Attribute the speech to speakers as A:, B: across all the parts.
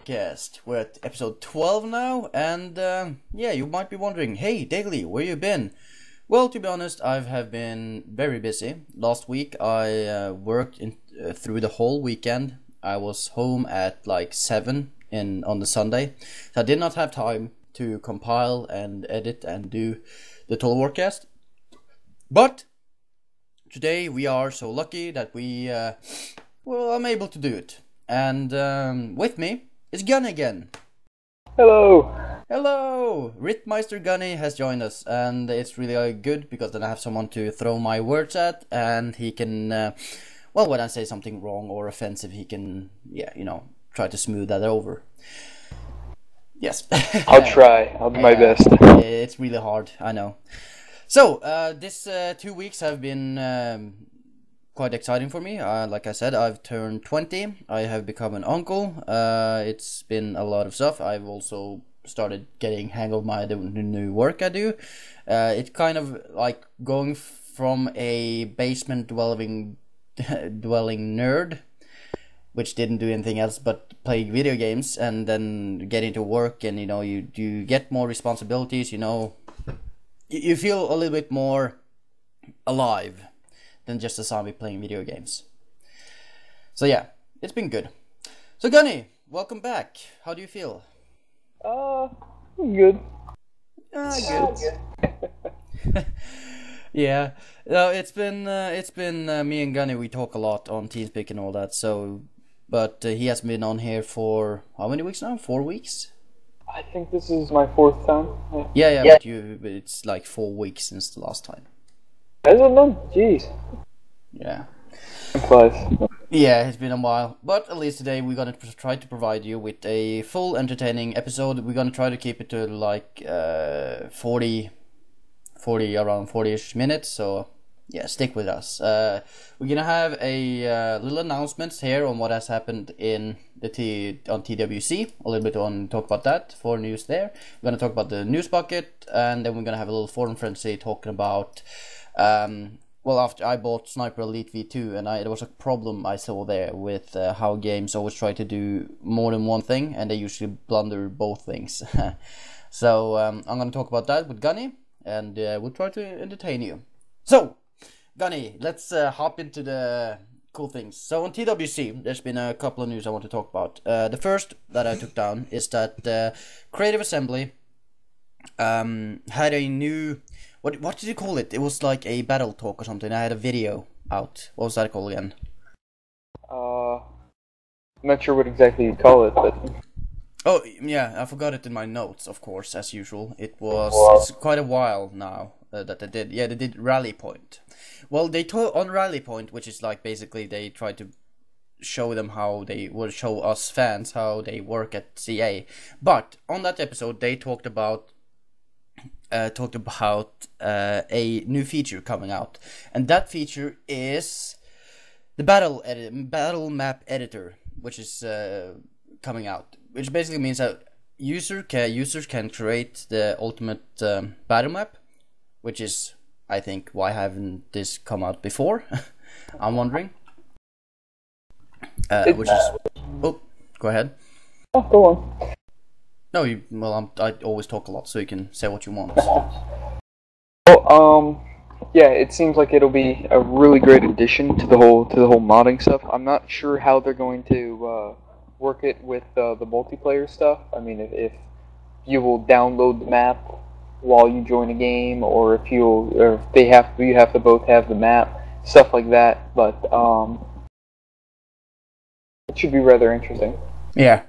A: Warcast. We're at episode 12 now, and yeah, you might be wondering, hey, Daily, where you been? Well, to be honest, I have been very busy. Last week, I worked through the whole weekend. I was home at like 7 on the Sunday, so I did not have time to compile and edit and do the total Warcast. But today we are so lucky that I'm able to do it. And with me is Gunny again.
B: Hello.
A: Hello! Rittmeister Gunny has joined us, and it's really good because then I have someone to throw my words at, and he can, when I say something wrong or offensive, he can, try to smooth that over. Yes.
B: I'll try. I'll do my best.
A: It's really hard, I know. So, this 2 weeks have been quite exciting for me. Like I said, I've turned 20. I have become an uncle. It's been a lot of stuff. I've also started getting hang of the new work I do. It's kind of like going from a basement dwelling nerd, which didn't do anything else but play video games, and then getting to work, and you get more responsibilities. You feel a little bit more alive than just a zombie playing video games. So yeah, it's been good. So Gunny, welcome back. How do you feel?
B: Good.
A: Good. Yeah. No, it's been me and Gunny. We talk a lot on TeamSpeak and all that. So, but he has been on here for how many weeks now? 4 weeks.
B: I think this is my 4th time.
A: Yeah. But it's like 4 weeks since the last time.
B: Has it been? Jeez.
A: Yeah.
B: Close.
A: Yeah, it's been a while. But at least today we're gonna try to provide you with a full entertaining episode. We're gonna try to keep it to like 40 around 40-ish minutes. So yeah, stick with us. We're gonna have a little announcements here on what has happened in on TWC. A little bit on talk about that for news there. We're gonna talk about the news bucket, and then we're gonna have a little forum frenzy talking about after I bought Sniper Elite V2, and there was a problem I saw there with how games always try to do more than one thing, and they usually blunder both things. So I'm gonna talk about that with Gunny, and we'll try to entertain you. So, Gunny, let's hop into the cool things. So on TWC, there's been a couple of news I want to talk about. The first that I took down is that Creative Assembly had a new... What did you call it? It was like a battle talk or something. I had a video out. What was that called again?
B: I'm not sure what exactly you call it, but...
A: Oh, yeah, I forgot it in my notes, of course, as usual. It's quite a while now that they did. Yeah, they did Rally Point. Well, they told on Rally Point, which is like basically they tried to show them how they will show us fans how they work at CA. But on that episode, they talked about a new feature coming out, and that feature is the battle map editor, which is coming out, which basically means that users can create the ultimate battle map, which is, I think, why haven't this come out before? I'm wondering. Oh, go ahead.
B: Oh, go on.
A: No, I always talk a lot, so you can say what you want.
B: Well, yeah, it seems like it'll be a really great addition to the whole modding stuff. I'm not sure how they're going to work it with the multiplayer stuff. I mean, if you will download the map while you join a game, or if you have to both have the map, stuff like that. But it should be rather interesting.
A: Yeah.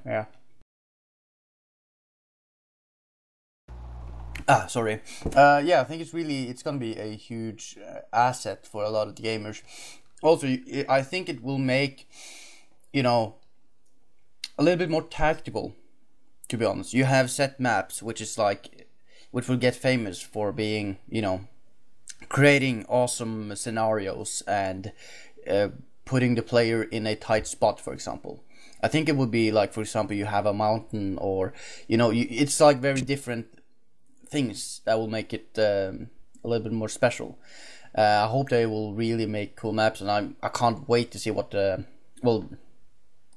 A: Sorry. I think it's gonna be a huge asset for a lot of the gamers. Also, I think it will make, a little bit more tactical, to be honest. You have set maps, which will get famous for being, creating awesome scenarios and putting the player in a tight spot, for example. I think it would be like, for example, you have a mountain, or, it's like very different things that will make it a little bit more special. I hope they will really make cool maps, and I can't wait to see what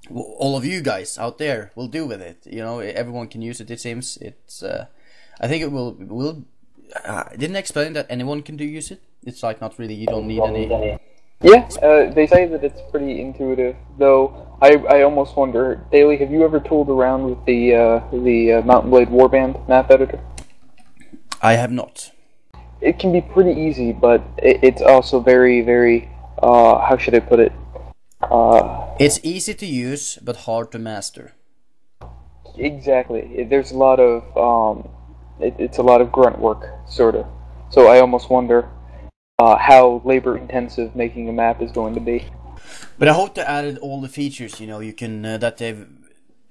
A: all of you guys out there will do with it. You know, everyone can use it. It seems it's. I think it will. I didn't explain that anyone can use it. It's like not really. You don't need any.
B: Yeah, they say that it's pretty intuitive, though I almost wonder, Daily, have you ever tooled around with the Mountain Blade Warband map editor?
A: I have not.
B: It can be pretty easy, but it's also very, very, how should I put it?
A: It's easy to use, but hard to master.
B: Exactly. There's a lot of, it's a lot of grunt work, sort of. So I almost wonder how labor-intensive making a map is going to be.
A: But I hope they added all the features, you know, you can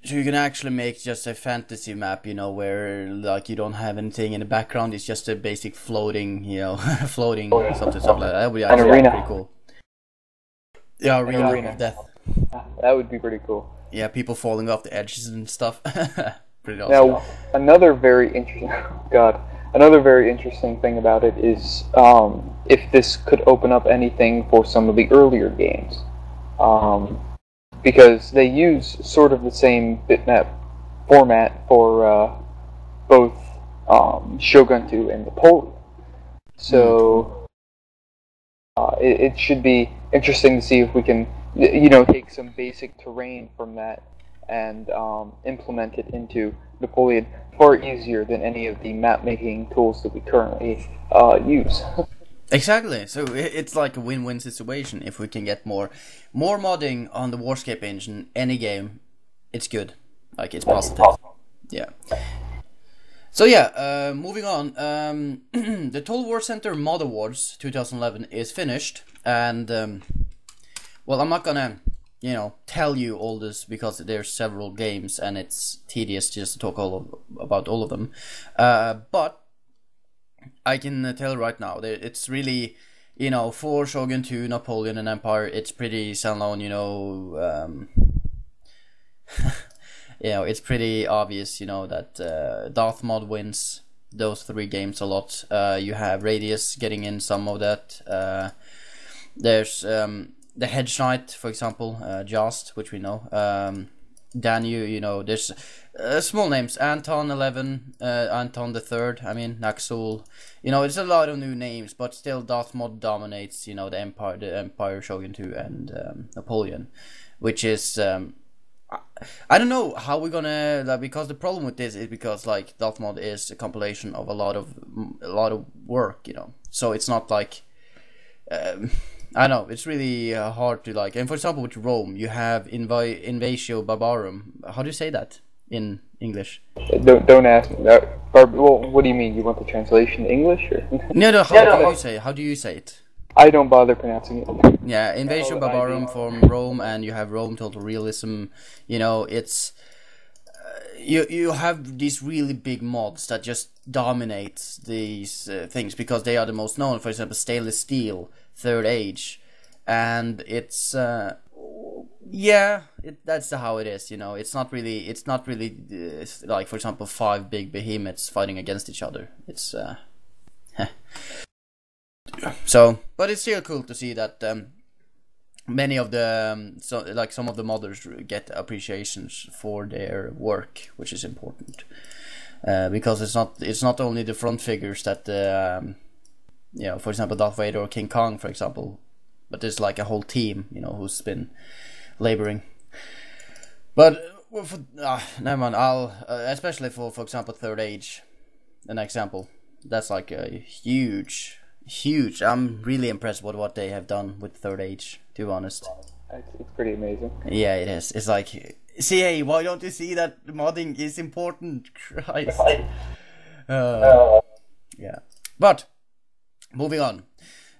A: so you can actually make just a fantasy map, you know, where like you don't have anything in the background. It's just a basic floating, you know, floating something like that. That would be actually pretty cool. Yeah, arena of death.
B: That would be pretty cool.
A: Yeah, people falling off the edges and stuff. Pretty awesome.
B: Now, another very interesting. God. Another very interesting thing about it is if this could open up anything for some of the earlier games. Because they use sort of the same bitmap format for both Shogun 2 and Napoleon. So it should be interesting to see if we can, you know, take some basic terrain from that and implement it into Napoleon far easier than any of the map-making tools that we currently use.
A: Exactly. So it's like a win-win situation. If we can get more modding on the Warscape engine, any game, it's good. Like, it's positive. Yeah. So yeah, moving on. The Total War Center Mod Awards 2011 is finished, and well, I'm not gonna, you know, tell you all this because there's several games and it's tedious just to talk about all of them. But I can tell right now that it's really, you know, for Shogun 2, Napoleon, and Empire, it's pretty well-known, you know. You know, it's pretty obvious, you know, that Darth Mod wins those three games a lot. You have Radius getting in some of that. There's the Hedge Knight, for example, Joust, which we know. Danu, you know, there's small names. Anton 11, Anton the Third. I mean, Naxul. You know, it's a lot of new names, but still Darth Mod dominates. You know, the Empire, Shogun 2, and Napoleon, which is I don't know how we're gonna because the problem with this is because like Darth Mod is a compilation of a lot of work. You know, so it's not like. I know, it's really hard to like, and for example with Rome, you have Invatio Barbarum. How do you say that in English?
B: Don't ask me. Well, what do you mean? You want the translation in English? Or?
A: No, how do you say it?
B: I don't bother pronouncing it.
A: Yeah, Invatio Barbarum from Rome, and you have Rome Total Realism. You know, it's you have these really big mods that just dominate these things because they are the most known. For example, Stainless Steel, Third Age, and it's yeah, that's how it is. You know, it's not really like, for example, 5 big behemoths fighting against each other. It's so, but it's still cool to see that many of the some of the modders get appreciations for their work, which is important because it's not only the front figures that you know, for example, Darth Vader or King Kong, for example, but there's like a whole team, you know, who's been laboring. But never mind. I'll especially for example, Third Age, an example. That's like a huge. I'm really impressed with what they have done with Third Age, to be honest.
B: It's pretty amazing.
A: Yeah, it is. It's like, CA, why don't you see that modding is important? Christ. Yeah. But moving on.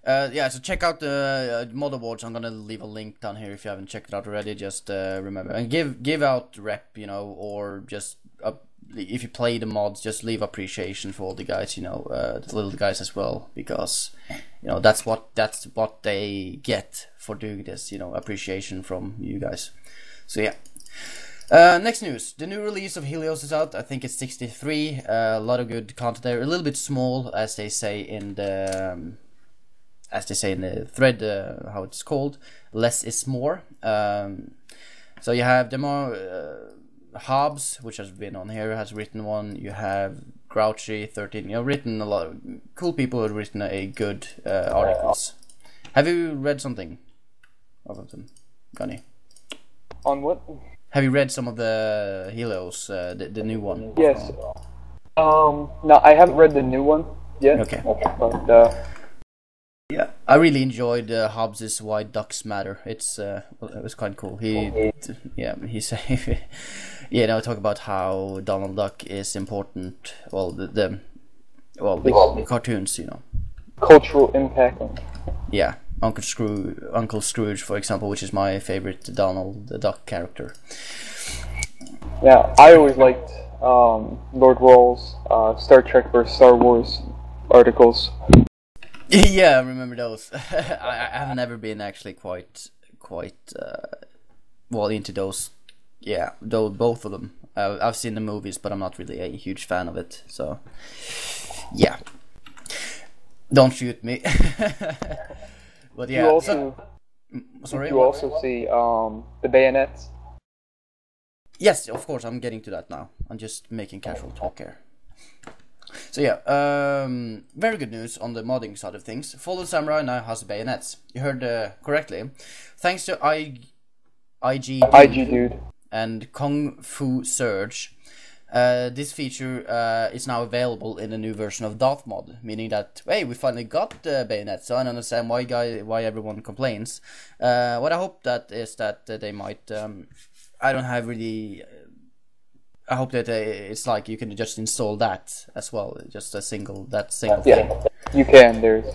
A: Yeah, so check out the mod awards. I'm gonna leave a link down here if you haven't checked it out already. Just remember and give out rep, you know, or just if you play the mods, just leave appreciation for all the guys, you know, the little guys as well, because you know that's what they get for doing this, you know, appreciation from you guys. So yeah. Next news, the new release of Helios is out. I think it's 63. A lot of good content there. A little bit small, as they say in the thread, how it's called. Less is more. So you have demo Hobbs, which has been on here, has written one. You have Grouchy13. You've written a lot of cool people who have written a good articles. Have you read something of them, Gunny?
B: On what?
A: Have you read some of the Helios, the new one?
B: Yes. No, I haven't read the new one yet.
A: Okay.
B: But
A: yeah, I really enjoyed Hobbs's "Why Ducks Matter." It was quite cool. He said, talk about how Donald Duck is important. Well, the cartoons,
B: cultural impact.
A: Yeah, Uncle Scrooge, for example, which is my favorite Donald the Duck character.
B: Yeah, I always liked Lord Rawls, Star Trek vs. Star Wars articles.
A: Yeah, I remember those. I have never been actually quite into those. Yeah, both of them. I've seen the movies, but I'm not really a huge fan of it. So, yeah, don't shoot me. But yeah, sorry.
B: You also see the Bayonets.
A: Yes, of course. I'm getting to that now. I'm just making casual talk here. So yeah, very good news on the modding side of things. Fallen Samurai now has Bayonets. You heard correctly. Thanks to IG
B: Dude
A: and Kung Fu Surge, this feature is now available in a new version of DOTMod, meaning that, hey, we finally got Bayonets, so I don't understand why everyone complains. What I hope that is that they might, I hope that it's like you can just install that as well, just a single thing.
B: Yeah, you can. There's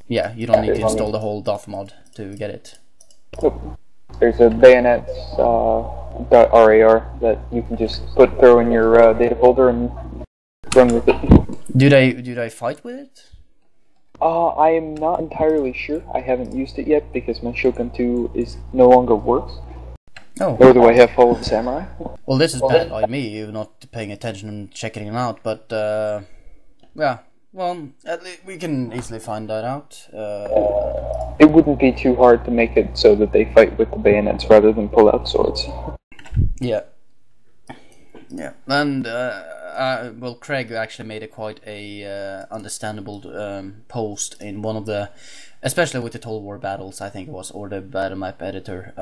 A: yeah, you don't need to install the whole DOTMod to get it.
B: Nope. There's a Bayonets .rar that you can just throw in your data folder and run with it.
A: Do they fight with it?
B: I am not entirely sure. I haven't used it yet because my Shogun 2 no longer works.
A: Oh.
B: Nor do I have Fallen Samurai.
A: Well, this is bad by me. You're not paying attention and checking it out, but yeah. Well, at least we can easily find that out.
B: It wouldn't be too hard to make it so that they fight with the bayonets rather than pull out swords.
A: Yeah. Yeah, and well, Craig actually made quite a understandable post in one of the, especially with the Total War battles, I think it was, or the battle map editor.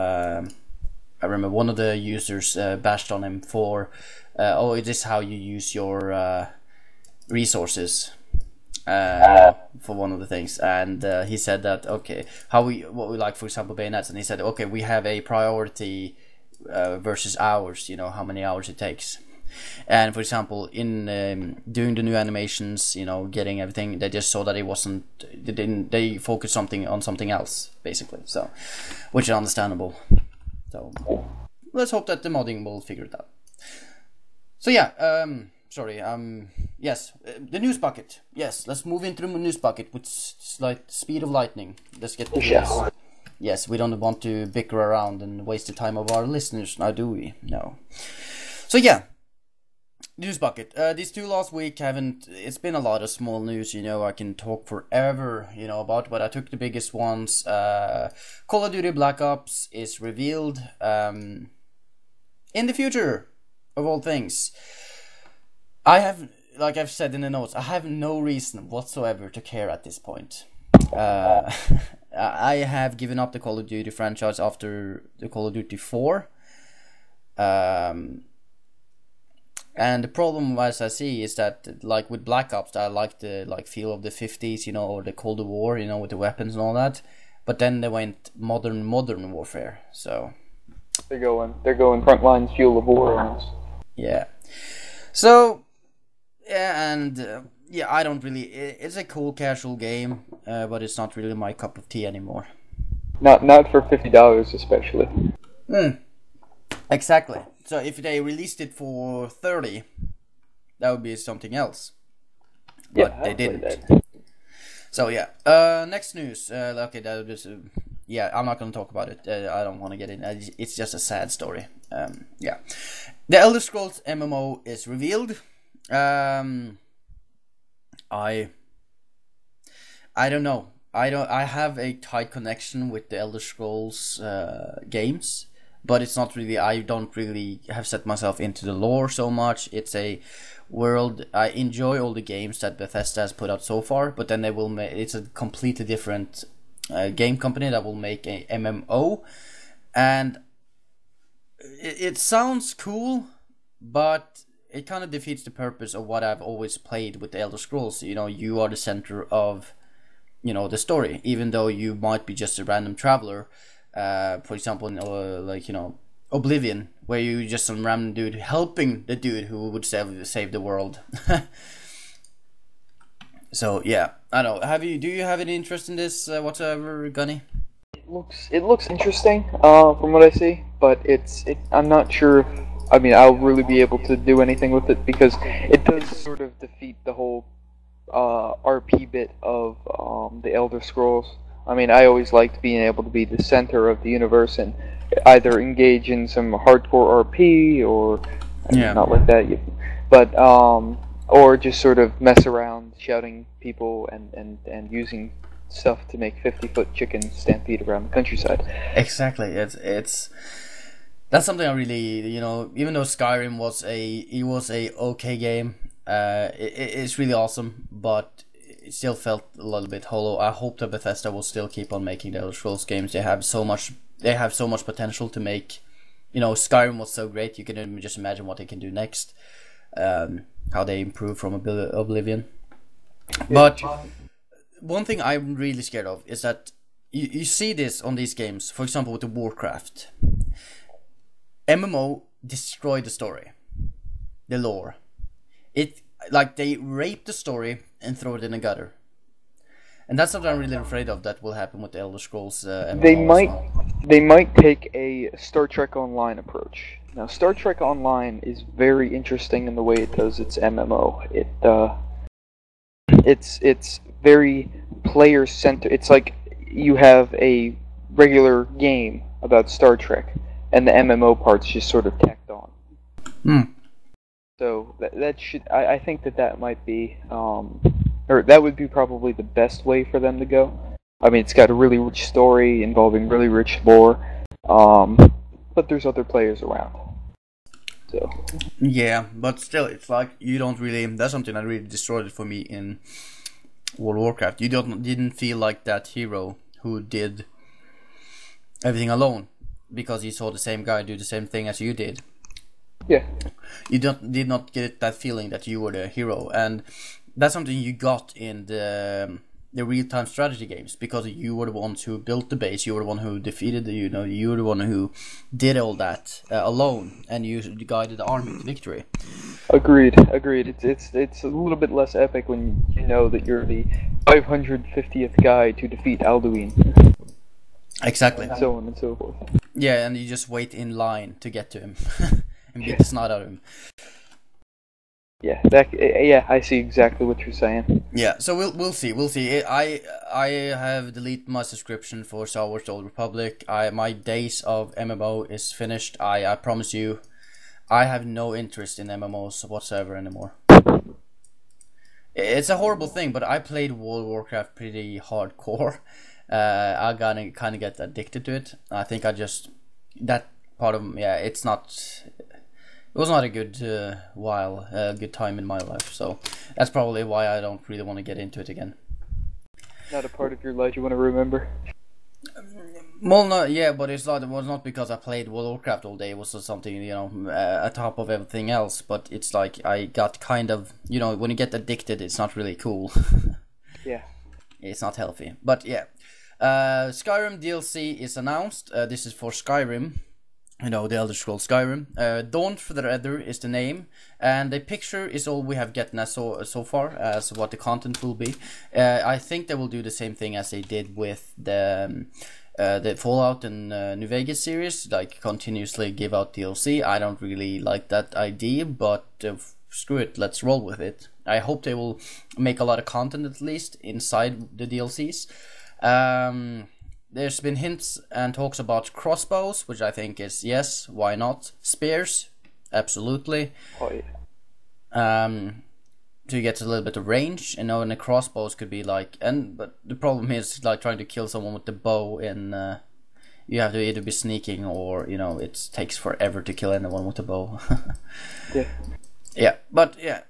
A: I remember one of the users bashed on him for, it is how you use your resources. For one of the things, and he said that what we like, for example, bayonets, and he said we have a priority versus hours, how many hours it takes, and for example in doing the new animations, getting everything, they just saw that they focused on something else basically, so which is understandable. So let's hope that the modding will figure it out. So yeah, yes, the news bucket. Yes, let's move into the news bucket with slight speed of lightning. Let's get to this. Yes, we don't want to bicker around and waste the time of our listeners, now do we? No. So yeah, news bucket. These two last week it's been a lot of small news, I can talk forever, about, but I took the biggest ones. Call of Duty Black Ops is revealed in the future, of all things. I have, like I've said in the notes, I have no reason whatsoever to care at this point. I have given up the Call of Duty franchise after the Call of Duty 4. And the problem, as I see, is that, like with Black Ops, I like the feel of the 50s, or the Cold War, with the weapons and all that. But then they went modern warfare. So
B: they're going frontline fuel of war.
A: Yeah. So. Yeah, and I don't really. It's a cool casual game, but it's not really my cup of tea anymore.
B: Not for $50, especially.
A: Exactly. So if they released it for $30, that would be something else. But they didn't. So yeah. Next news. Okay, that was. I'm not gonna talk about it. I don't want to get in. It's just a sad story. Yeah. The Elder Scrolls MMO is revealed. I don't know. I have a tight connection with the Elder Scrolls games, but it's not really. I don't really have set myself into the lore so much. It's a world. I enjoy all the games that Bethesda has put out so far, but then they will make. It's a completely different game company that will make a MMO, and it sounds cool, but it kind of defeats the purpose of what I've always played with the Elder Scrolls. You know, you are the center of, you know, the story, even though you might be just a random traveler. For example, like, you know, Oblivion, where you just some random dude helping the dude who would save the world. So yeah, I don't know. Do you have any interest in this whatsoever, Gunny?
B: It looks interesting from what I see, but I'm not sure if I'll really be able to do anything with it, because it does sort of defeat the whole RP bit of the Elder Scrolls. I mean, I always liked being able to be the center of the universe and either engage in some hardcore RP or not like that, but or just sort of mess around, shouting people and using stuff to make 50-foot chickens stampede around the countryside.
A: Exactly. It's that's something I really, you know, even though Skyrim was a okay game, it's really awesome, but it still felt a little bit hollow. I hope that Bethesda will still keep on making the Elder Scrolls games. They have so much potential to make. You know, Skyrim was so great. You can just imagine what they can do next. How they improve from Oblivion. But one thing I'm really scared of is that you see this on these games. For example, with the Warcraft. MMO destroy the story, the lore. They rape the story and throw it in a gutter, and that's what I'm really afraid of. That will happen with the Elder Scrolls MMO.
B: They might take a Star Trek Online approach. Now, Star Trek Online is very interesting in the way it does its MMO. It's very player centered. It's like you have a regular game about Star Trek, and the MMO part's just sort of tacked on. So that should, I think that might be, or that would be probably the best way for them to go. I mean, it's got a really rich story involving really rich lore, but there's other players around. So.
A: Yeah, but still, it's like you don't really. That's something that really destroyed it for me in World of Warcraft. You didn't feel like that hero who did everything alone, because he saw the same guy do the same thing as you did.
B: Yeah.
A: You did not get that feeling that you were the hero, and that's something you got in the real-time strategy games, because you were the ones who built the base, you were the one who defeated you were the one who did all that alone, and you guided the army to victory. Agreed.
B: It's a little bit less epic when you know that you're the 550th guy to defeat Alduin.
A: Exactly.
B: And so on and so forth.
A: Yeah, and you just wait in line to get to him and beat the snot out of him.
B: Yeah, I see exactly what you're saying.
A: Yeah, so we'll see. I have deleted my subscription for Star Wars: The Old Republic. My days of MMO is finished. I promise you, I have no interest in MMOs whatsoever anymore. It's a horrible thing, but I played World of Warcraft pretty hardcore. I gotta kind of get addicted to it. I think that part of it was not a good good time in my life. So that's probably why I don't really want to get into it again.
B: Not a part of your life you want to remember.
A: Well, no, yeah, but it was not because I played World of Warcraft all day. It was just something, atop of everything else. But it's like I got kind of, when you get addicted, it's not really cool.
B: Yeah.
A: It's not healthy. But yeah. Skyrim DLC is announced. This is for Skyrim. The Elder Scrolls Skyrim. Dawn of the Nether is the name, and the picture is all we have gotten so far as what the content will be. I think they will do the same thing as they did with the Fallout and New Vegas series, like continuously give out DLC. I don't really like that idea, but screw it, let's roll with it. I hope they will make a lot of content at least inside the DLCs. There's been hints and talks about crossbows, which I think is yes, why not? Spears, absolutely.
B: Oh yeah.
A: So you get a little bit of range, and the crossbows could be like, but the problem is like trying to kill someone with the bow in You have to either be sneaking or, you know, it takes forever to kill anyone with a bow.
B: Yeah.
A: Yeah, but yeah,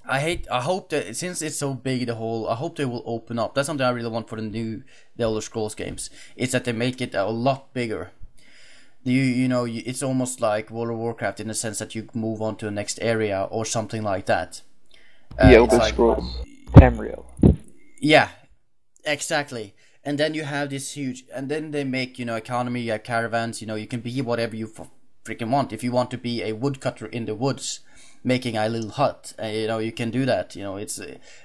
A: I hope that since it's so big, I hope they will open up. That's something I really want for the Elder Scrolls games. It's that they make it a lot bigger. It's almost like World of Warcraft in the sense that you move on to the next area or something like that.
B: The Elder Scrolls Tamriel.
A: Yeah, exactly. And then you have this huge, and then they make, you know, economy, you have caravans, you know, you can be whatever you freaking want. If you want to be a woodcutter in the woods, making a little hut, you know, you can do that. You know, it's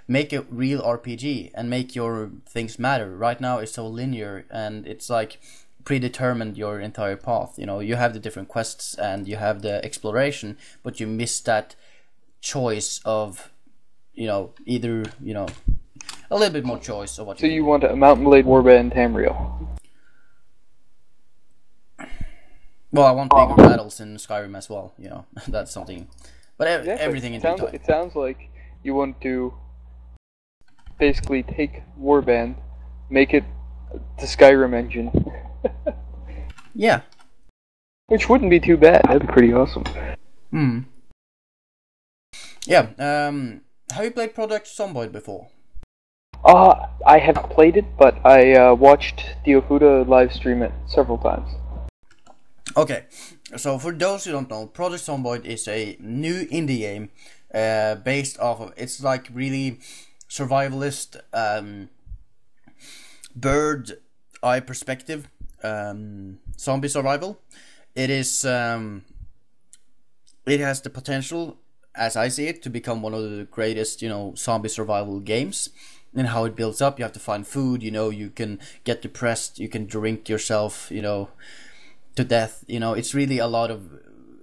A: make a real RPG and make your things matter. Right now it's so linear and it's like predetermined your entire path. You know, you have the different quests and you have the exploration, but you miss that choice of, you know, either, you know, a little bit more choice of what.
B: So you want a Mountain Blade Warband Tamriel?
A: Well, I want bigger battles in Skyrim as well. You know, that's something. But everything in time.
B: It sounds like you want to basically take Warband, make it the Skyrim engine.
A: Yeah.
B: Which wouldn't be too bad. That'd be pretty awesome.
A: Hmm. Yeah. Have you played Project Zomboid before?
B: I haven't played it, but I watched Diofuda live stream it several times.
A: Okay, so for those who don't know, Project Zomboid is a new indie game based off of, it's like really survivalist bird eye perspective zombie survival. It is it has the potential, as I see it, to become one of the greatest, you know, zombie survival games. And how it builds up, you have to find food, you know, you can get depressed, you can drink yourself, you know, to death. You know, it's really a lot of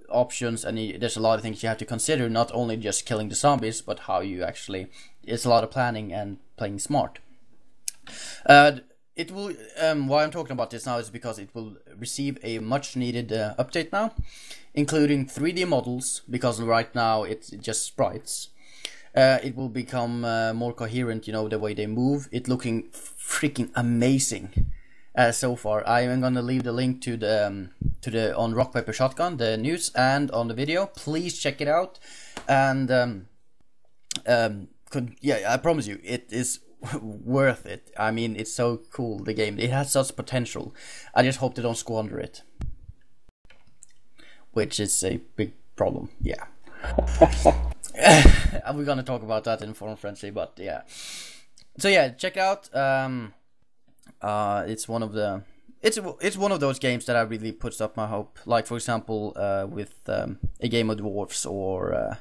A: options, and there's a lot of things you have to consider, not only just killing the zombies, but how you actually, it's a lot of planning and playing smart. It will why I'm talking about this now is because it will receive a much needed update now, including 3D models, because right now it's just sprites. It will become more coherent, you know, the way they move. It looking freaking amazing so far. I am gonna leave the link to the on Rock Paper Shotgun, the news, and on the video. Please check it out. And I promise you, it is worth it. I mean, it's so cool. The game, it has such potential. I just hope they don't squander it, which is a big problem. Yeah. We're gonna talk about that in Forum Frenzy, but yeah. So yeah, check it out. It's one of the it's one of those games that I really puts up my hope. Like, for example, with a game of dwarfs or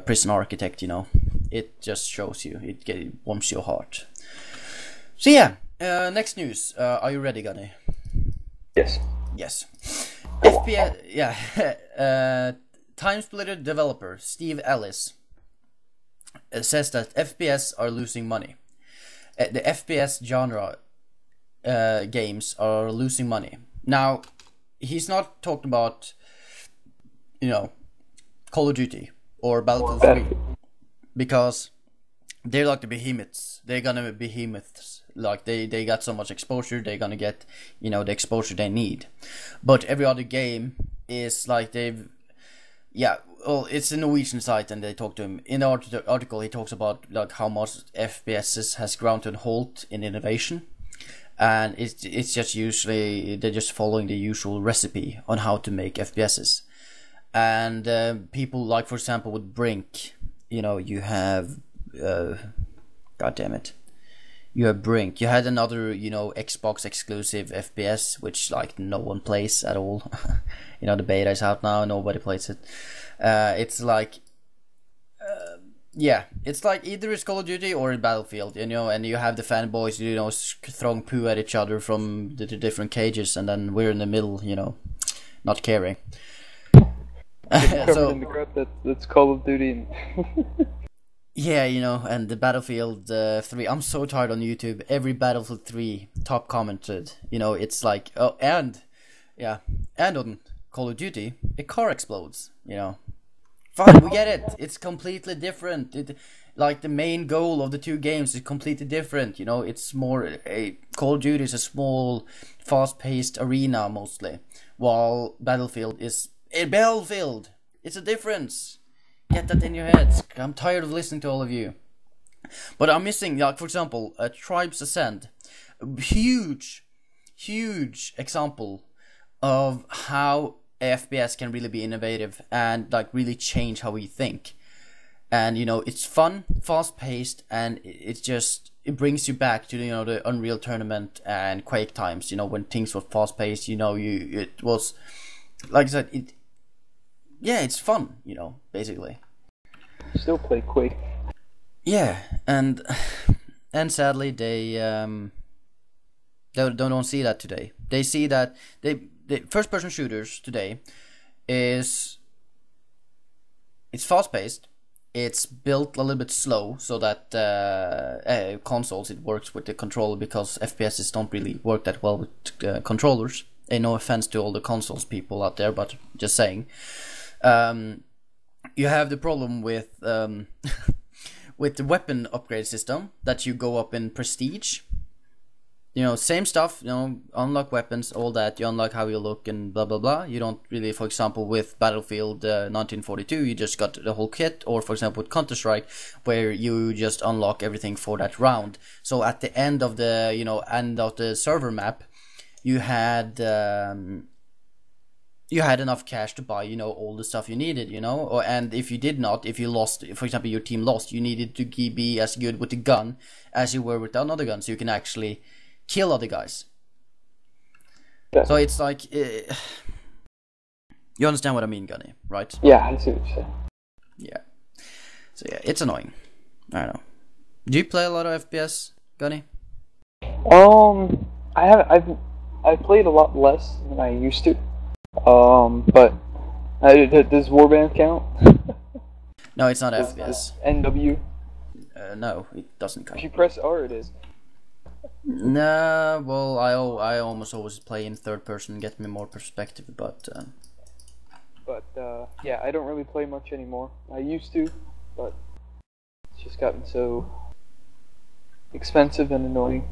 A: Prison Architect. You know, it just shows you, it warms your heart. So yeah, next news. Are you ready, Gunny?
B: Yes.
A: Yes. FPS. Yeah. Time Splitter developer Steve Ellis says that FPS are losing money. The FPS genre games are losing money. Now, he's not talking about, you know, Call of Duty or Battlefield 3, because they're like the behemoths. They're gonna be behemoths. Like they got so much exposure, they're gonna get, you know, the exposure they need. But every other game is like yeah, well, it's a Norwegian site, and they talk to him. In the article, he talks about like how much FPS has ground to a halt in innovation, and it's just usually they're just following the usual recipe on how to make FPSs. And people like, for example, with Brink, you know, you have God damn it, you have Brink. You had another, you know, Xbox exclusive FPS, which like no one plays at all. You know, the beta is out now, nobody plays it. It's like, yeah, it's like either it's Call of Duty or Battlefield, you know, and you have the fanboys, you know, throwing poo at each other from the different cages, and then we're in the middle, you know, not caring.
B: So, in the crap that's Call of Duty.
A: Yeah, you know, and the Battlefield 3, I'm so tired on YouTube. Every Battlefield 3 top commented, you know, it's like, oh, and on Call of Duty, a car explodes, you know. Fine, we get it. It's completely different. Like the main goal of the two games is completely different. You know, it's more Call of Duty is a small, fast-paced arena mostly, while Battlefield is a battlefield. It's a difference. Get that in your heads. I'm tired of listening to all of you. But I'm missing, like for example, Tribes Ascend, a huge example of how FPS can really be innovative and like really change how we think. And you know, it's fun, fast paced, and it brings you back to, you know, the Unreal Tournament and Quake times. You know, when things were fast paced. You know, it was, like I said, it's fun. You know, basically.
B: Still play Quake.
A: Yeah, and sadly they don't see that today. They see that the first person shooters today it's fast paced. It's built a little bit slow so that consoles it works with the controller, because FPSs don't really work that well with controllers. And no offense to all the consoles people out there, but just saying. You have the problem with with the weapon upgrade system, that you go up in prestige. You know, same stuff, you know, unlock weapons, all that, you unlock how you look and blah blah blah. You don't really, for example, with Battlefield 1942, you just got the whole kit, or for example with Counter-Strike, where you just unlock everything for that round. So at the end of the server map, you had enough cash to buy, you know, all the stuff you needed, you know. And if you lost, for example, your team lost, you needed to be as good with the gun as you were with another gun, so you can actually kill other guys. Yeah. So it's like, you understand what I mean, Gunny, right?
B: Yeah, I see what you're saying.
A: Yeah. So yeah, it's annoying. I don't know. Do you play a lot of FPS, Gunny?
B: I've played a lot less than I used to. But does Warband count?
A: No, it's not FPS.
B: NW?
A: No, it doesn't count.
B: If you press R, it is.
A: Nah, well, I almost always play in third person, get me more perspective, but
B: yeah, I don't really play much anymore. I used to, but it's just gotten so expensive and annoying.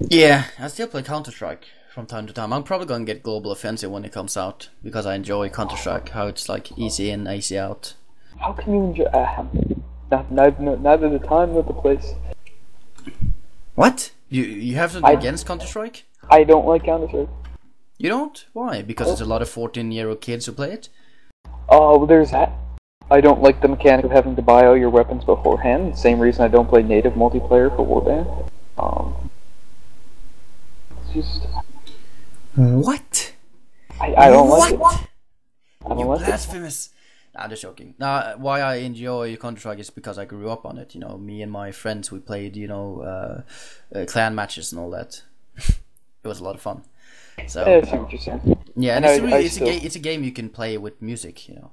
A: Yeah, I still play Counter-Strike from time to time. I'm probably gonna get Global Offensive when it comes out, because I enjoy Counter-Strike, how it's like easy in, easy out.
B: How can you enjoy? Neither the time nor the place.
A: What? You have something against Counter-Strike?
B: I don't like Counter-Strike.
A: You don't? Why? Because it's a lot of 14-year-old kids who play it?
B: Oh, well, there's that. I don't like the mechanic of having to buy all your weapons beforehand. Same reason I don't play native multiplayer for Warband. It's just...
A: What?
B: I don't like it.
A: I don't like blasphemous. Nah, I'm just joking. Nah, why I enjoy Counter-Strike is because I grew up on it. You know, me and my friends, we played, you know, clan matches and all that. It was a lot of fun. So,
B: yeah, I see what you're saying.
A: Yeah, and it's a game you can play with music, you know.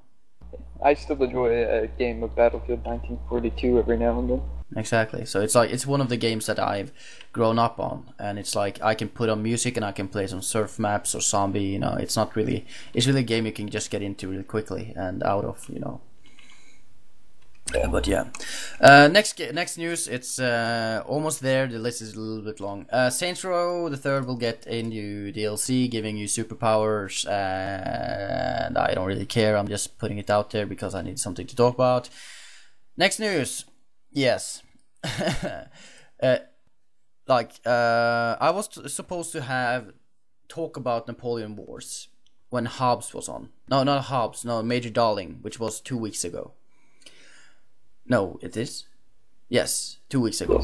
B: I still enjoy a game of Battlefield 1942 every now and then.
A: Exactly. So it's like, it's one of the games that I've grown up on, and it's like I can put on music and I can play some surf maps or zombie. You know, it's really a game you can just get into really quickly and out of. You know. Yeah. But yeah, next news. It's almost there. The list is a little bit long. Saints Row the Third will get a new DLC, giving you superpowers, and I don't really care. I'm just putting it out there because I need something to talk about. Next news. Yes. I was supposed to talk about Napoleonic Wars when Hobbs was on. No, not Hobbs. No, Major Darling, which was 2 weeks ago. No, it is. Yes, 2 weeks ago.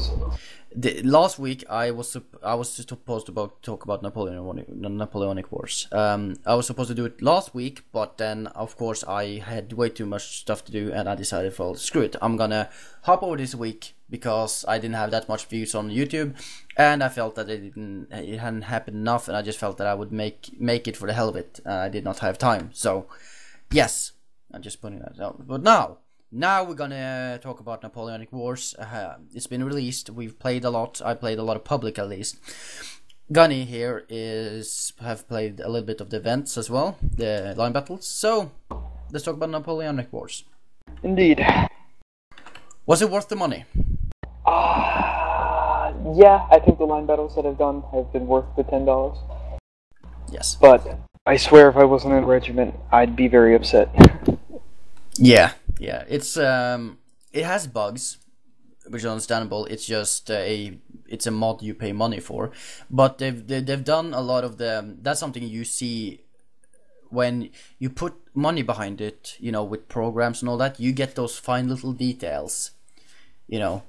A: Last week I was supposed to talk about Napoleonic Wars. I was supposed to do it last week, but then of course I had way too much stuff to do, and I decided, well, screw it. I'm gonna hop over this week because I didn't have that much views on YouTube, and I felt that it hadn't happened enough, and I just felt that I would make it for the hell of it. I did not have time, so yes, I'm just putting that out. But now we're gonna talk about Napoleonic Wars. It's been released. We've played a lot. I played a lot of public, at least. Gunny here have played a little bit of the events as well, the line battles. So let's talk about Napoleonic Wars.
B: Indeed.
A: Was it worth the money?
B: Yeah, I think the line battles that I've done have been worth the $10.
A: Yes.
B: But I swear if I wasn't in Regiment, I'd be very upset.
A: Yeah. It's it has bugs, which is understandable. It's just it's a mod you pay money for, but they've done a lot of the. That's something you see when you put money behind it. You know, with programs and all that, you get those fine little details. You know,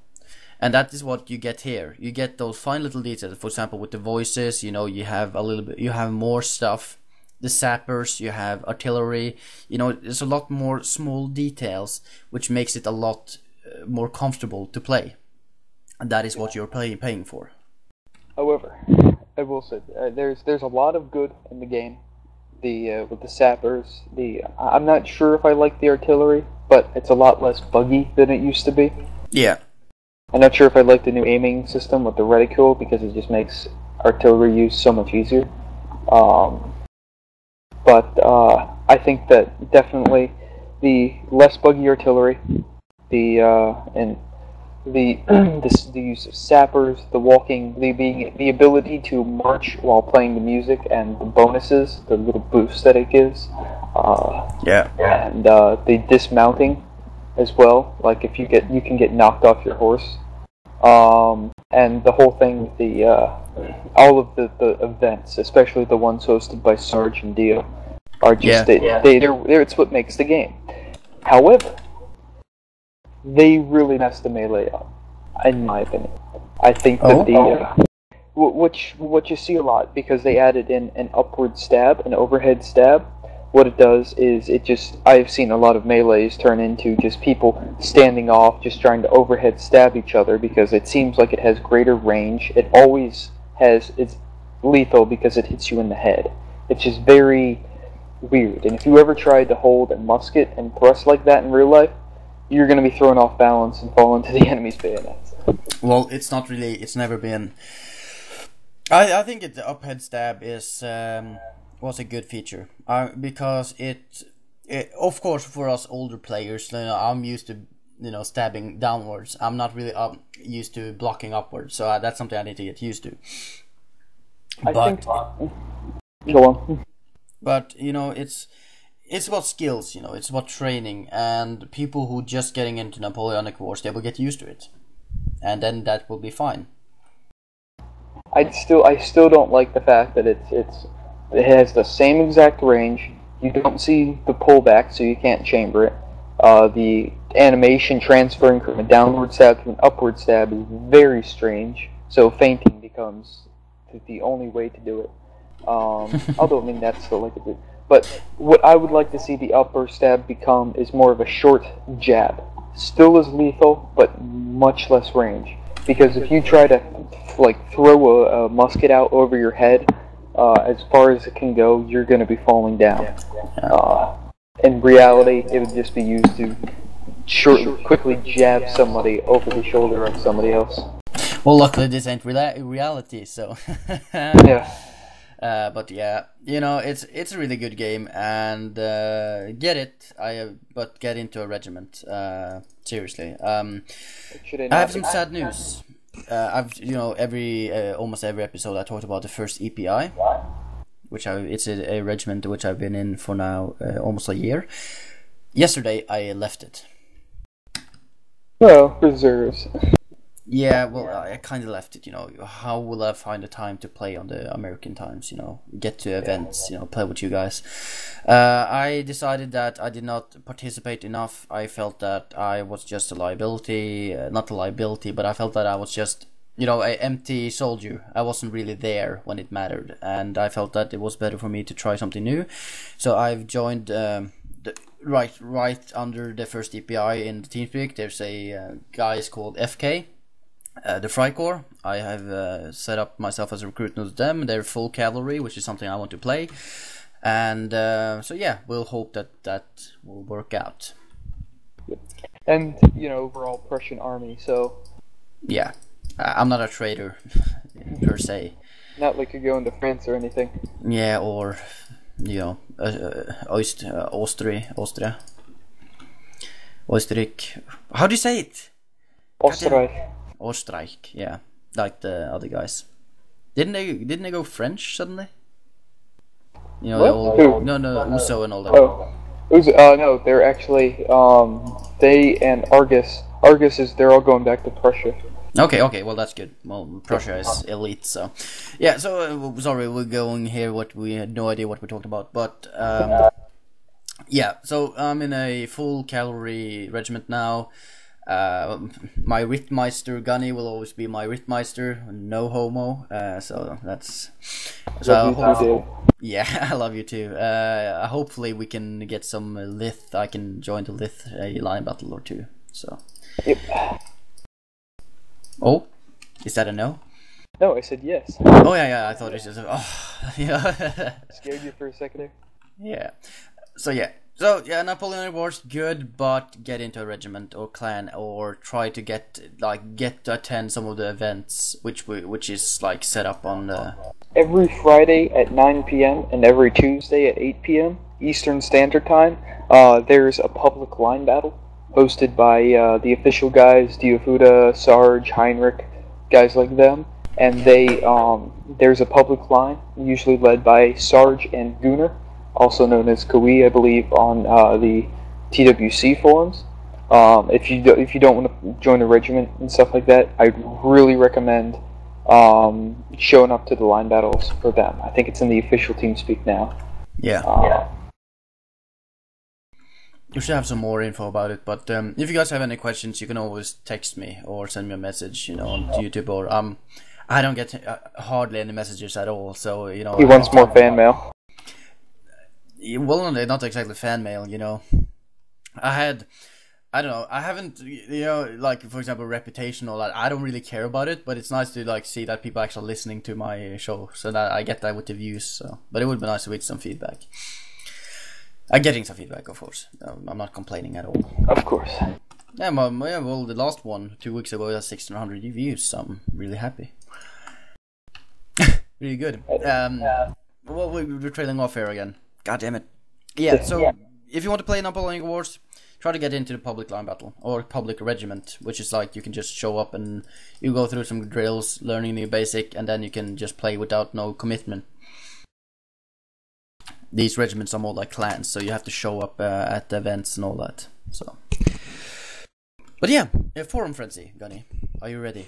A: and that is what you get here. You get those fine little details. For example, with the voices, you know, you have a little bit. You have more stuff. The sappers, you have artillery. You know, there's a lot more small details, which makes it a lot more comfortable to play. And that is what you're paying for.
B: However, I will say there's a lot of good in the game. With the sappers, I'm not sure if I like the artillery, but it's a lot less buggy than it used to be.
A: Yeah.
B: I'm not sure if I like the new aiming system with the reticule because it just makes artillery use so much easier. But I think that definitely the less buggy artillery, the use of sappers, the walking, the ability to march while playing the music, and the bonuses, the little boosts that it gives. And the dismounting as well. Like if you can get knocked off your horse. And the whole thing with the all of the events, especially the ones hosted by Sarge and Dio, are just they're it's what makes the game. However, they really messed the melee up, in my opinion. I think that what you see a lot, because they added in an upward stab, an overhead stab. What it does is I've seen a lot of melees turn into just people standing off, just trying to overhead stab each other, because it seems like it has greater range. It always it's lethal because it hits you in the head. It's just very weird. And if you ever tried to hold a musket and thrust like that in real life, you're going to be thrown off balance and fall into the enemy's bayonets.
A: Well, it's not really. It's never been. I think the uphead stab was a good feature because it of course for us older players, you know, I'm used to stabbing downwards. I'm not really used to blocking upwards, so that's something I need to get used to.
B: Go on.
A: But it's about skills, it's about training, and people who just getting into Napoleonic Wars, they will get used to it, and then that will be fine.
B: I still don't like the fact that it has the same exact range. You don't see the pullback, so you can't chamber it. The animation transferring from a downward stab to an upward stab is very strange, so feinting becomes the only way to do it. Although, I mean, that's still like a bit. But what I would like to see the upper stab become is more of a short jab. Still as lethal, but much less range. Because if you try to throw a musket out over your head, as far as it can go, you're going to be falling down. In reality, it would just be used to quickly jab somebody over the shoulder of somebody else.
A: Well, luckily this ain't reality, so...
B: Yeah.
A: But yeah, it's a really good game, and get it. But get into a regiment. Seriously. I have some sad news. Almost every episode I talked about the first EPI, it's a regiment which I've been in for now almost a year. Yesterday I left it.
B: Well, reserves.
A: Yeah, well, I kind of left it, how will I find the time to play on the American times, get to events, play with you guys. I decided that I did not participate enough. I felt that I was just a liability, not a liability, but I felt that I was just, an empty soldier. I wasn't really there when it mattered, and I felt that it was better for me to try something new. So I've joined right under the first EPI in the TeamSpeak. There's a guy called FK. The Freikorps. I have set up myself as a recruitment with them. They're full cavalry, which is something I want to play. And so yeah, we'll hope that will work out.
B: And, overall Prussian army, so...
A: Yeah, I'm not a traitor, per se.
B: Not like you're going to France or anything.
A: Yeah, or, Austria. Österreich. How do you say it?
B: Österreich.
A: Österreich, yeah, like the other guys. Didn't they go French suddenly? You know,
B: Who?
A: no, Uso and all that.
B: Oh, no, they're actually they and Argus. They're all going back to Prussia.
A: Okay, well that's good. Well, Prussia is elite, so yeah. So sorry, we're going here. What we had no idea what we talked about, but yeah. So I'm in a full cavalry regiment now. My Rittmeister Gunny will always be my Rittmeister, no homo. So that's so. Yeah, I love you too. Hopefully we can get some Lith. I can join the Lith line battle or two. So.
B: Yep.
A: Oh, is that a no?
B: No, I said yes.
A: Oh yeah, I thought it was just yeah.
B: Scared you for a second there?
A: Yeah. So yeah, Napoleonic Wars good, but get into a regiment or clan or try to get to attend some of the events which is like set up on the
B: every Friday at 9 p.m. and every Tuesday at 8 p.m. Eastern Standard Time. There's a public line battle hosted by the official guys, Diofuda, Sarge, Heinrich, guys like them, and there's a public line usually led by Sarge and Gunnar, also known as Kui, I believe, on the TWC forums. If you don't want to join a regiment and stuff like that, I'd really recommend showing up to the line battles for them. I think it's in the official TeamSpeak now.
A: Yeah. You should have some more info about it, but if you guys have any questions, you can always text me or send me a message, on YouTube or I don't get hardly any messages at all, so
B: He wants more fan mail.
A: Well, not exactly fan mail, I don't know, I haven't, like for example, reputation or that. I don't really care about it, but it's nice to see that people are actually listening to my show, so that I get that with the views. So, but it would be nice to get some feedback. I'm getting some feedback, of course. I'm not complaining at all.
B: Of course.
A: Yeah, well, the last one 2 weeks ago has 1,600 views, so I'm really happy. Really good. Well, we're trailing off here again. God damn it. Yeah, so if you want to play Napoleonic Wars, try to get into the public line battle or public regiment, which is like you can just show up and you go through some drills, learning new basic, and then you can just play without no commitment. These regiments are more like clans, so you have to show up at the events and all that. So, but yeah, Forum Frenzy, Gunny, are you ready?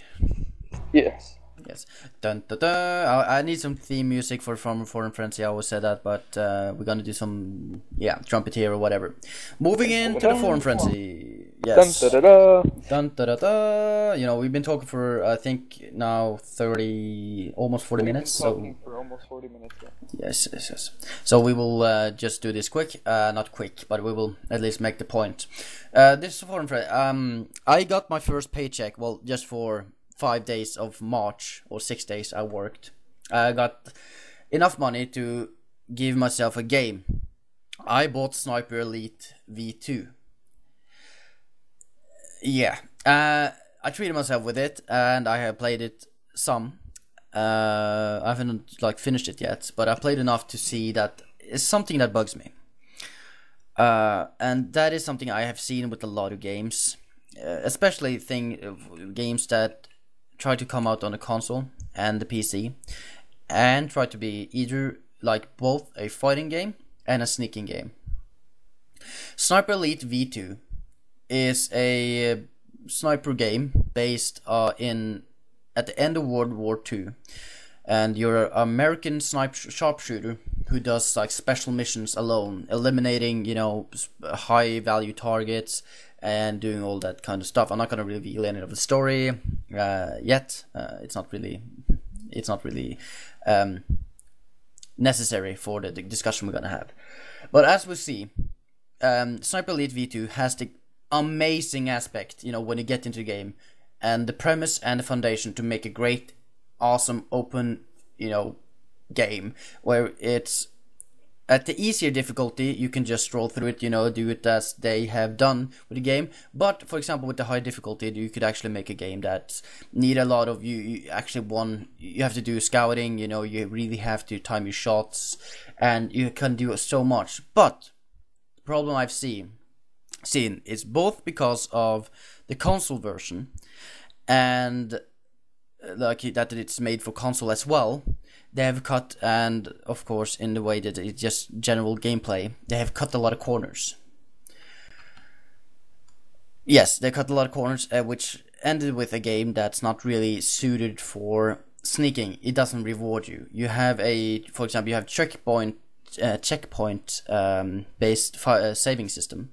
B: Yes.
A: Yes. Dun, dun, dun. I need some theme music for Forum Frenzy. I always said that, but we're gonna do some trumpet here or whatever. Moving into the Forum Frenzy. Yes.
B: Dun, da, da, da.
A: Dun, da, da, da. We've been talking for I think now 30, almost 40 minutes. So
B: for almost 40 minutes.
A: Yeah. Yes. So we will just do this quick. Not quick, but we will at least make the point. This is Forum Frenzy. I got my first paycheck. Well, just for 5 days of March or 6 days I worked. I got enough money to give myself a game. I bought Sniper Elite V2. Yeah, I treated myself with it, and I have played it some. I haven't finished it yet, but I played enough to see that it's something that bugs me. And that is something I have seen with a lot of games, especially games that try to come out on the console and the PC, and try to be either both a fighting game and a sneaking game. Sniper Elite V2 is a sniper game based at the end of World War II, and you're an American sharpshooter who does special missions alone, eliminating high value targets and doing all that kind of stuff. I'm not gonna reveal any of the story yet. It's not really necessary for the discussion we're gonna have. But as we see, Sniper Elite V2 has the amazing aspect, when you get into the game, and the premise and the foundation to make a great, awesome, open, game where it's at the easier difficulty. You can just stroll through it, do it as they have done with the game. But for example, with the high difficulty, you could actually make a game that need a lot of you have to do scouting, you really have to time your shots, and you can do so much. But the problem I've seen seen. It's both because of the console version and like that it's made for console as well. They have cut, and of course in the way that it's just general gameplay, they have cut a lot of corners. Yes, they cut a lot of corners, which ended with a game that's not really suited for sneaking. It doesn't reward you. You have for example, you have checkpoint based saving system.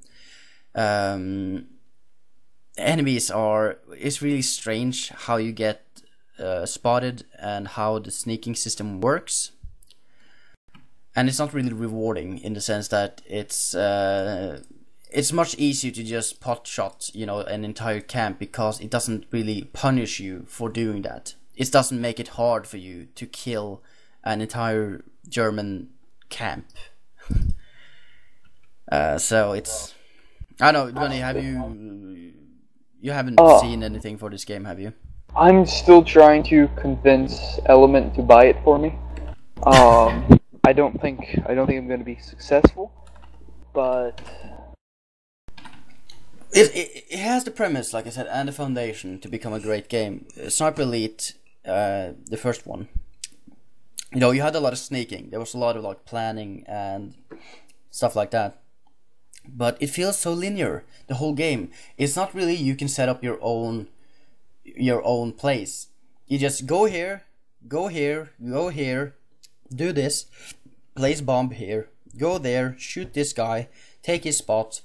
A: Enemies it's really strange how you get spotted and how the sneaking system works, and it's not really rewarding in the sense that it's much easier to just pot shot, an entire camp, because it doesn't really punish you for doing that. It doesn't make it hard for you to kill an entire German camp. So it's, I don't know, Johnny, you haven't seen anything for this game, have you?
B: I'm still trying to convince Element to buy it for me. I don't think I'm going to be successful, but
A: it has the premise, like I said, and the foundation to become a great game. Sniper Elite, the first one, you had a lot of sneaking. There was a lot of like planning and stuff like that. But it feels so linear, the whole game. It's not really you can set up your own place. You just go here, go here, go here, do this, place bomb here, go there, shoot this guy, take his spot,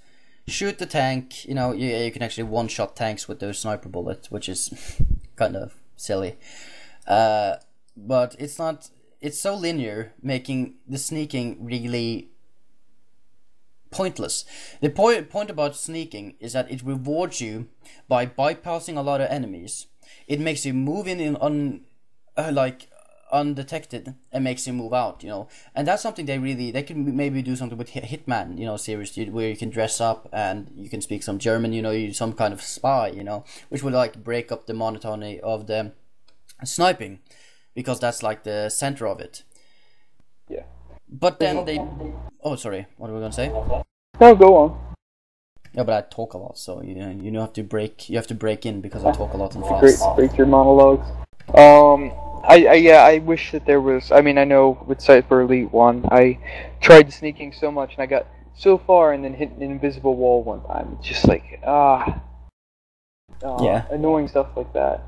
A: shoot the tank. You can actually one-shot tanks with those sniper bullets, which is kind of silly. But it's not. It's so linear, making the sneaking really pointless. The point about sneaking is that it rewards you by bypassing a lot of enemies. It makes you move in undetected, and makes you move out, and that's something they can maybe do something with Hitman, series, where you can dress up and you can speak some German, you're some kind of spy, which would like break up the monotony of the sniping, because that's like the center of it.
B: Yeah.
A: But then oh, sorry, what were we gonna say?
B: No, go on.
A: Yeah, but I talk a lot, so you have to break in, because I talk a lot and fast.
B: Break your monologues. I wish that there was. I mean, I know with Cypher Elite 1, I tried sneaking so much, and I got so far, and then hit an invisible wall one time. It's just like
A: yeah,
B: annoying stuff like that.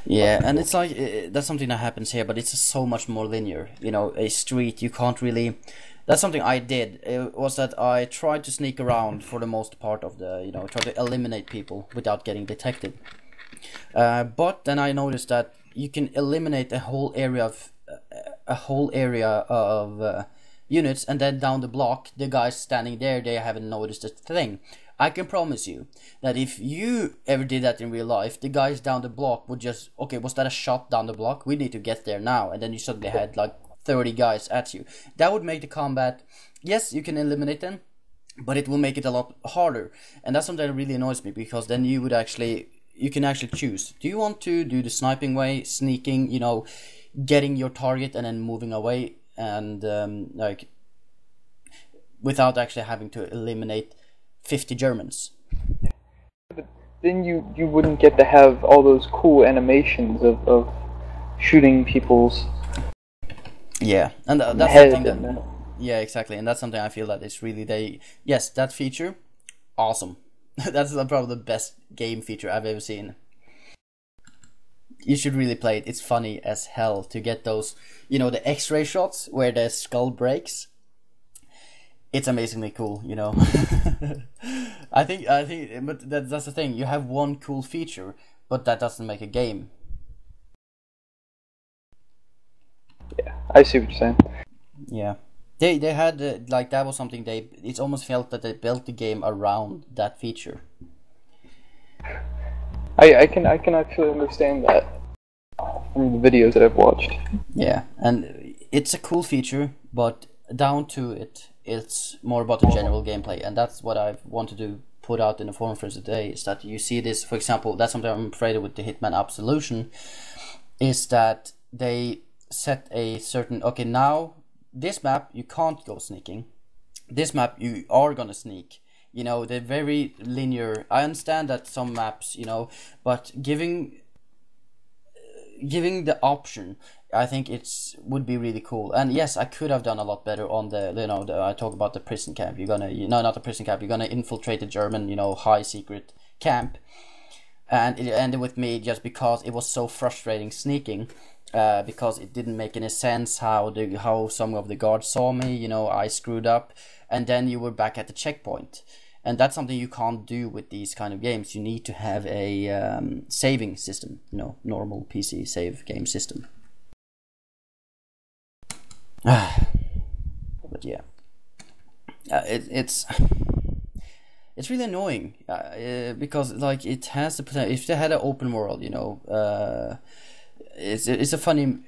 A: Yeah, and it's like that's something that happens here, but it's just so much more linear. A street, you can't really. That's something I did. It was that I tried to sneak around for the most part of the, try to eliminate people without getting detected. But then I noticed that you can eliminate a whole area of units, and then down the block, the guys standing there, they haven't noticed a thing. I can promise you that if you ever did that in real life, the guys down the block would just, okay, was that a shot down the block? We need to get there now. And then you suddenly had like 30 guys at you. That would make the combat, yes, you can eliminate them, but it will make it a lot harder. And that's something that really annoys me, because then you can actually choose. Do you want to do the sniping way, sneaking, getting your target and then moving away, and without actually having to eliminate 50 Germans?
B: But then you wouldn't get to have all those cool animations of shooting people's
A: and that's
B: head
A: something that, yeah, exactly, and that's something I feel that it's really that feature, awesome. That's probably the best game feature I've ever seen. You should really play it. It's funny as hell to get those, the X-ray shots where the skull breaks. It's amazingly cool, I think, but that's the thing. You have one cool feature, but that doesn't make a game.
B: Yeah, I see what you're saying.
A: Yeah, they had that was something it almost felt that they built the game around that feature.
B: I can actually understand that from the videos that I've watched.
A: Yeah, and it's a cool feature, but down to it's more about the general gameplay, and that's what I wanted to put out in the forum for today. Is that you see this, for example, that's something I'm afraid of with the Hitman Absolution, is that they set a certain, okay, now this map you can't go sneaking, this map you are gonna sneak. You know, they're very linear. I understand that some maps, you know, but giving the option, I think would be really cool. And yes, I could have done a lot better on the, you know, I talk about the prison camp. You're gonna, no, not the prison camp. You're gonna infiltrate the German, you know, high secret camp, and it ended with me just because it was so frustrating sneaking. Because it didn't make any sense how some of the guards saw me, you know, I screwed up, and then you were back at the checkpoint. And that's something you can't do with these kind of games. You need to have a saving system, you know, normal PC save game system. But yeah, it's really annoying because like it has the potential. If they had an open world, you know. It's a funny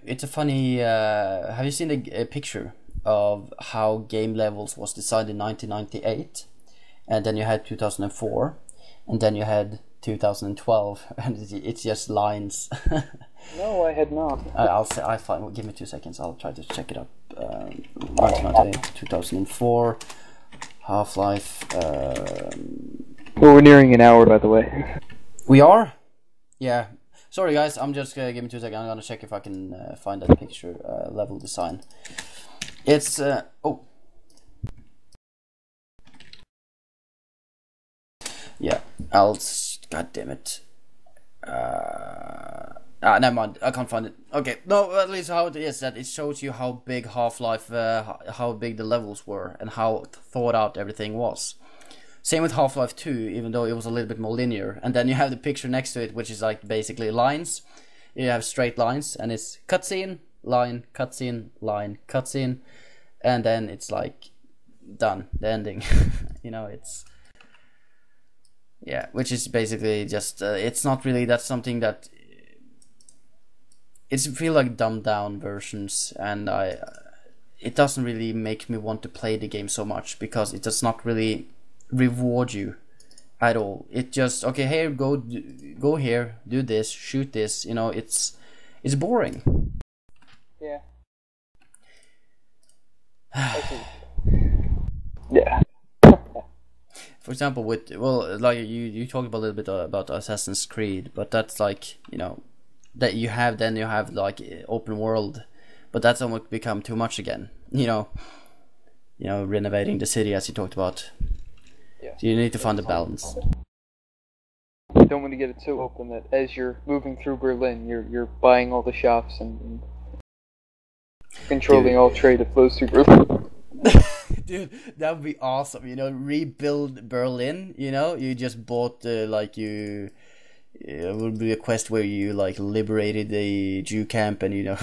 A: have you seen a picture of how game levels was designed in 1998, and then you had 2004, and then you had 2012, and it's just lines.
B: No, I had not.
A: I find, give me 2 seconds, I'll try to check it up. 1998, 2004, Half-Life.
B: Well, we're nearing an hour, by the way.
A: We are? Yeah. Sorry guys, I'm just give me 2 seconds. I'm gonna check if I can find that picture level design. It's oh yeah. God damn it. Never mind. I can't find it. Okay, no. At least how it is that it shows you how big Half-Life, how big the levels were, and how thought out everything was. Same with Half-Life 2, even though it was a little bit more linear. And then you have the picture next to it, which is like basically lines. You have straight lines, and it's cutscene, line, cutscene, line, cutscene. And then it's like done, the ending. You know, it's... Yeah, which is basically just... it's not really... That's something that... It feels like dumbed down versions, and it doesn't really make me want to play the game so much, because it does not really reward you at all. It just, okay, here, go here, do this, shoot this, you know, it's boring.
B: Yeah. Yeah.
A: For example, with, well, like you talked about a little bit about Assassin's Creed, but that's like, you know, that you have like open world, but that's almost become too much again, you know, renovating the city as you talked about.
B: Yeah.
A: So you need to find a balance.
B: You don't want to get it so open that as you're moving through Berlin, you're buying all the shops and controlling all trade that flows through Berlin.
A: Dude, that would be awesome. You know, rebuild Berlin. You know, you just bought it would be a quest where you like liberated the Jew camp, and you know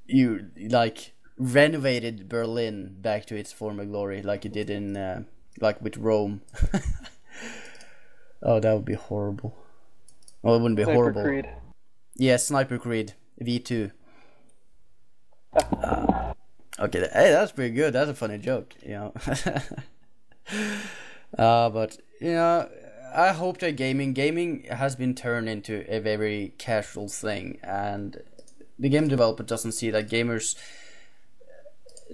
A: you like renovated Berlin back to its former glory, like you did in like with Rome. Oh, that would be horrible. Well, it wouldn't be horrible.
B: Creed.
A: Yeah, Sniper Creed V2. Okay, hey, that's pretty good. That's a funny joke, you know. But you know, I hope that gaming has been turned into a very casual thing, and the game developer doesn't see that gamers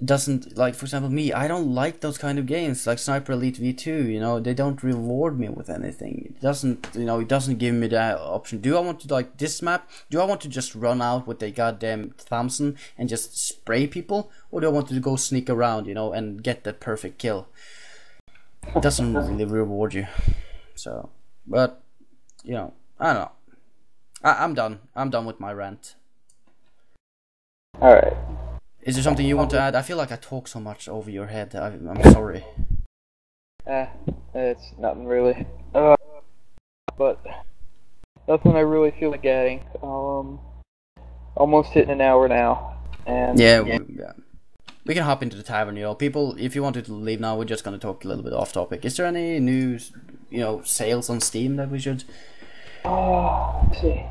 A: doesn't like. For example, me, I don't like those kind of games like Sniper Elite V2. You know, they don't reward me with anything. It doesn't, you know, it doesn't give me that option. Do I want to like this map? Do I want to just run out with a goddamn Thompson and just spray people, or do I want to go sneak around, you know, and get that perfect kill? It doesn't really reward you. So, but you know, I don't know. I'm done. I'm done with my rant.
B: All right.
A: Is there something you want to add? I feel like I talk so much over your head. I'm sorry.
B: It's nothing really. But nothing I really feel like adding. Almost hitting an hour now, and
A: yeah. We can hop into the tavern. You know, people. If you wanted to leave now, we're just gonna talk a little bit off topic. Is there any news? You know, sales on Steam that we should?
B: Let's see.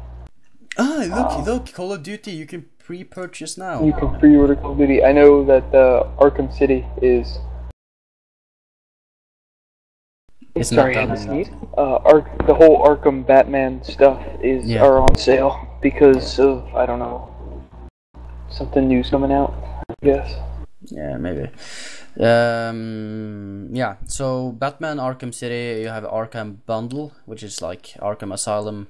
A: Look, Call of Duty. You can pre-purchase now.
B: You can pre-order Call of Duty. I know that Arkham City is.
A: It's
B: sorry, I had to sneeze. The whole Arkham Batman stuff are on sale because of, I don't know, something new's coming out, I guess.
A: Yeah, maybe. Yeah, so Batman Arkham City, you have Arkham Bundle, which is like Arkham Asylum,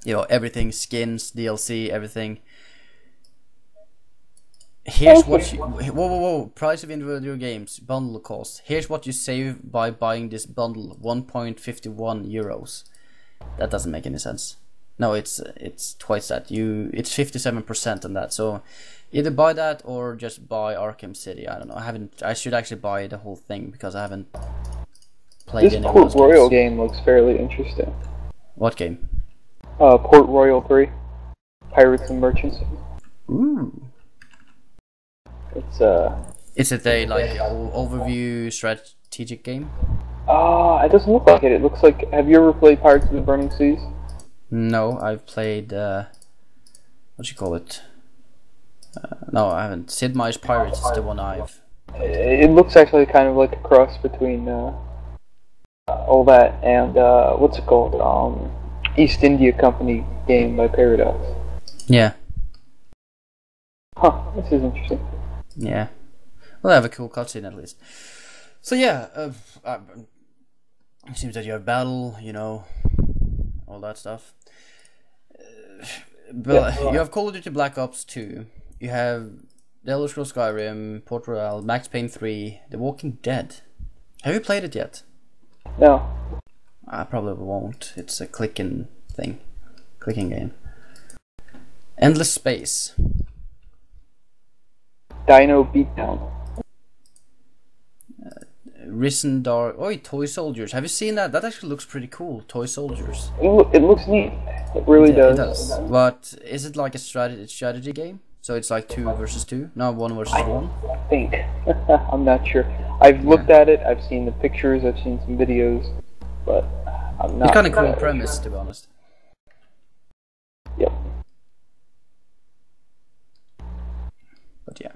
A: you know, everything, skins, DLC, everything. Here's what you, whoa, price of individual games, bundle cost. Here's what you save by buying this bundle, 1.51 euros. That doesn't make any sense. No, it's twice that. It's 57% on that. So either buy that or just buy Arkham City. I don't know. I should actually buy the whole thing because I haven't played any of those
B: This Port Royal
A: games.
B: game looks fairly interesting.
A: What game?
B: Port Royal 3, Pirates and Merchants.
A: Ooh. Is it a like overview strategic game?
B: It doesn't look like it. It looks like. Have you ever played Pirates of the Burning Seas?
A: No, I've played. What you call it? No, I haven't. Sid Meier's Pirates is the one I've.
B: It looks actually kind of like a cross between all that and what's it called? East India Company game by Paradox.
A: Yeah.
B: Huh. This is interesting.
A: Yeah. Well, I have a cool cutscene at least. So yeah, it seems that you have battle, you know, all that stuff. But you have Call of Duty Black Ops 2. You have The Elder Scrolls Skyrim, Port Royal, Max Payne 3, The Walking Dead. Have you played it yet?
B: No.
A: I probably won't. It's a clicking game. Endless Space.
B: Dino Beatdown.
A: Risen Dark. Oh, Toy Soldiers. Have you seen that? That actually looks pretty cool. Toy Soldiers.
B: It looks neat. It really does.
A: It does. But is it like a strategy game? So it's like 2 versus 2? No, 1 versus 1?
B: I think. I'm not sure. I've looked at it. I've seen the pictures. I've seen some videos, but I'm not.
A: It's kind of cool premise, to be honest.
B: Yep.
A: But yeah.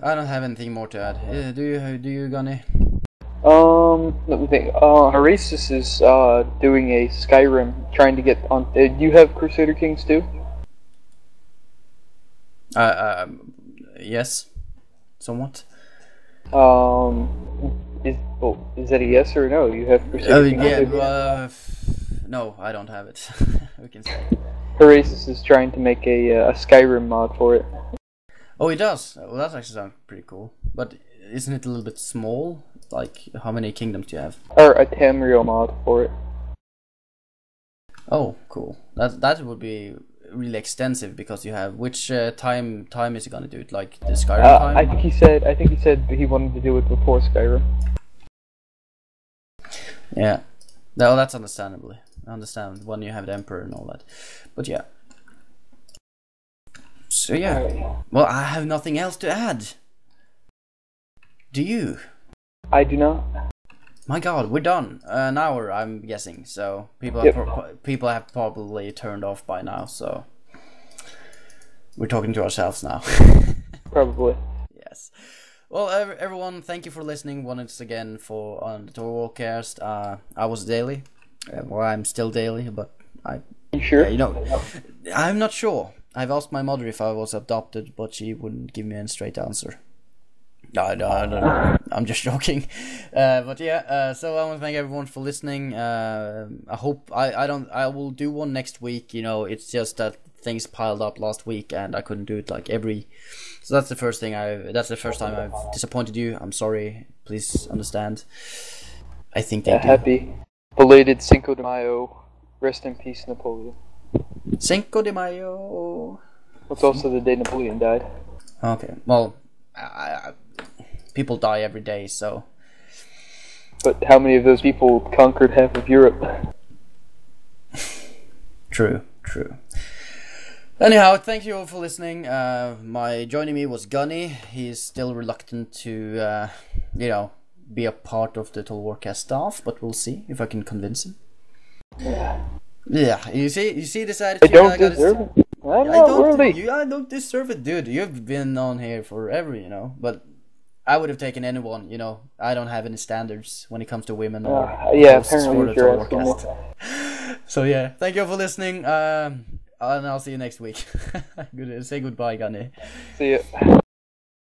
A: I don't have anything more to add. Do you, Gunny?
B: Let me think. Horasis is doing a Skyrim, trying to get on. Do you have Crusader Kings too?
A: Yes, somewhat.
B: Is that a yes or a no? You have Crusader Kings
A: yeah.
B: too?
A: No, I don't have it. We can say.
B: Horasis is trying to make a Skyrim mod for it.
A: Oh, it does. Well, that actually sounds pretty cool. But isn't it a little bit small? Like, how many kingdoms do you have?
B: Or a Tamriel mod for it.
A: Oh, cool. That would be really extensive because you have which time is it gonna do it? Like the Skyrim time?
B: I think he said he wanted to do it before Skyrim.
A: Yeah. No, that's understandably. I understand when you have the Emperor and all that. But yeah. So yeah. Well, I have nothing else to add. Do you?
B: I do not.
A: My God, we're done. An hour, I'm guessing. So people have probably turned off by now. So we're talking to ourselves now.
B: Probably.
A: Yes. Well, everyone, thank you for listening once again on the Warcast. I was Daily. Well, I'm still Daily, but
B: You sure?
A: I'm not sure. I've asked my mother if I was adopted, but she wouldn't give me a straight answer. No, I'm just joking. But yeah, so I want to thank everyone for listening. I hope I will do one next week. It's just that things piled up last week and I couldn't do it like every. So that's the first time I've disappointed you. I'm sorry. Please understand. I think they do.
B: Happy belated Cinco de Mayo. Rest in peace, Napoleon.
A: Cinco de Mayo.
B: It's also the day Napoleon died.
A: Okay. Well, people die every day, so.
B: But how many of those people conquered half of Europe?
A: True. Anyhow, thank you all for listening. Joining me was Gunny. He's still reluctant to, be a part of the Total Warcast staff, but we'll see if I can convince him. Yeah, you see this attitude.
B: I don't deserve it.
A: I don't deserve it, dude. You've been on here forever, but I would have taken anyone, I don't have any standards when it comes to women or
B: apparently you're
A: Warcast. So yeah, thank you all for listening, and I'll see you next week. Say goodbye, Gunny.
B: See ya.